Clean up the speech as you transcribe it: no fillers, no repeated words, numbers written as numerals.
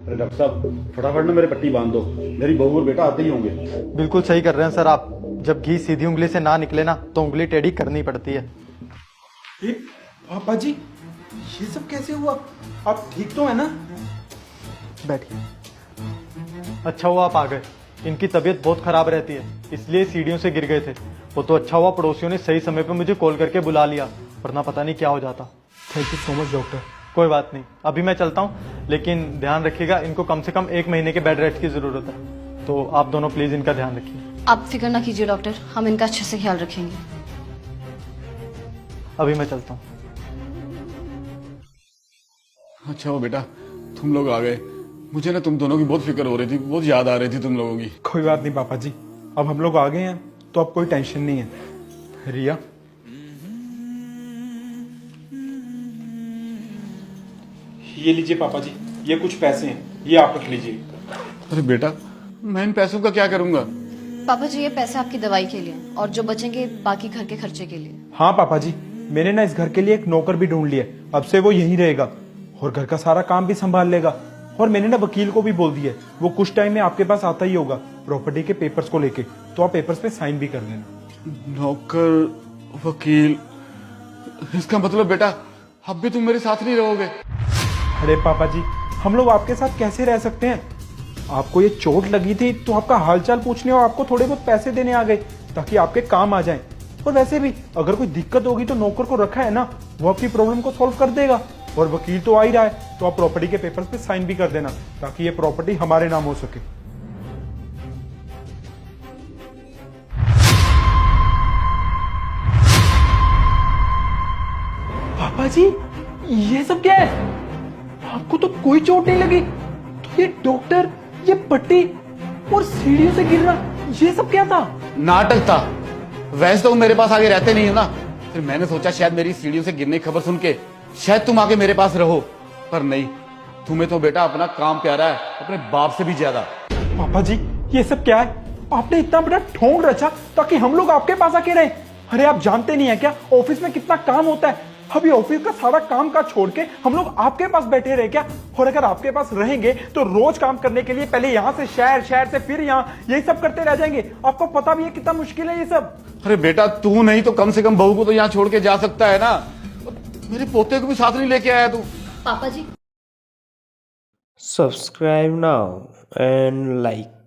अरे डॉक्टर साहब फटाफट ना मेरे पट्टी बांध दो, मेरी बहू और बेटा आते ही होंगे। बिल्कुल सही कर रहे हैं सर आप। जब घी सीधी उंगली से ना निकले ना तो उंगली टेढ़ी करनी पड़ती है। पापा जी, ये सब कैसे हुआ? आप ठीक तो है ना? बैठिए। अच्छा हुआ आप आ गए। इनकी तबीयत बहुत खराब रहती है, इसलिए सीढ़ियों से गिर गए थे। वो तो अच्छा हुआ पड़ोसियों ने सही समय पर मुझे कॉल करके बुला लिया, वरना पता नहीं क्या हो जाता। Thank you so much doctor. कोई बात नहीं, अभी मैं चलता हूँ, लेकिन ध्यान रखिएगा, इनको कम से कम 1 महीने के बेड रेस्ट की जरूरत है। तो आप दोनों प्लीज इनका ध्यान रखिए। आप फिक्र ना कीजिए डॉक्टर, हम इनका अच्छे से ख्याल रखेंगे। अभी मैं चलता हूँ। अच्छा हो बेटा, तुम लोग आ गए। मुझे ना तुम दोनों की बहुत फिक्र हो रही थी, बहुत याद आ रही थी तुम लोगों की। कोई बात नहीं पापा जी, अब हम लोग आ गए हैं तो अब कोई टेंशन नहीं है। रिया, ये लीजिए पापा जी, ये कुछ पैसे हैं, ये आप रख लीजिए। अरे बेटा, मैं इन पैसों का क्या करूंगा? पापा जी, ये पैसे आपकी दवाई के लिए और जो बचेंगे बाकी घर के खर्चे के लिए। हाँ पापा जी, मैंने ना इस घर के लिए एक नौकर भी ढूंढ लिया, अब से वो यहीं रहेगा और घर का सारा काम भी संभाल लेगा। और मैंने ना वकील को भी बोल दिया, वो कुछ टाइम में आपके पास आता ही होगा प्रॉपर्टी के पेपर्स को लेके, तो आप पेपर्स पे साइन भी कर देना। नौकर, वकील, इसका मतलब बेटा अब भी तुम मेरे साथ नहीं रहोगे? अरे पापा जी, हम लोग आपके साथ कैसे रह सकते हैं? आपको ये चोट लगी थी तो आपका हालचाल पूछने और आपको थोड़े बहुत पैसे देने आ गए ताकि आपके काम आ जाएं। और वैसे भी अगर कोई दिक्कत होगी तो नौकर को रखा है ना, वो आपकी प्रॉब्लम को सॉल्व कर देगा। और वकील तो आ ही रहा है, तो आप प्रॉपर्टी के पेपर्स पे साइन भी कर देना ताकि ये प्रॉपर्टी हमारे नाम हो सके। पापा जी, ये सब क्या है? आपको तो कोई चोट नहीं लगी, तो ये डॉक्टर, ये पट्टी और सीढ़ियों से गिरना, ये सब क्या था? नाटक था। वैसे तो तुम मेरे पास आगे रहते नहीं हो ना, फिर मैंने सोचा शायद मेरी सीढ़ियों से गिरने की खबर सुन के शायद तुम आके मेरे पास रहो, पर नहीं, तुम्हें तो बेटा अपना काम प्यारा है, अपने बाप से भी ज्यादा। पापा जी, ये सब क्या है? आपने इतना बड़ा ढोंग रचा ताकि हम लोग आपके पास आके रहे। अरे आप जानते नहीं है क्या ऑफिस में कितना काम होता है? अभी ऑफिस का सारा काम का छोड़ के हम लोग आपके पास बैठे रहे क्या? और अगर आपके पास रहेंगे तो रोज काम करने के लिए पहले यहाँ से शहर, शहर से फिर यहाँ, यही सब करते रह जाएंगे। आपको पता भी है कितना मुश्किल है ये सब। अरे बेटा, तू नहीं तो कम से कम बहू को तो यहाँ छोड़ के जा सकता है ना। मेरे पोते को भी साथ नहीं लेके आया तू। पापा जी, Subscribe now and like.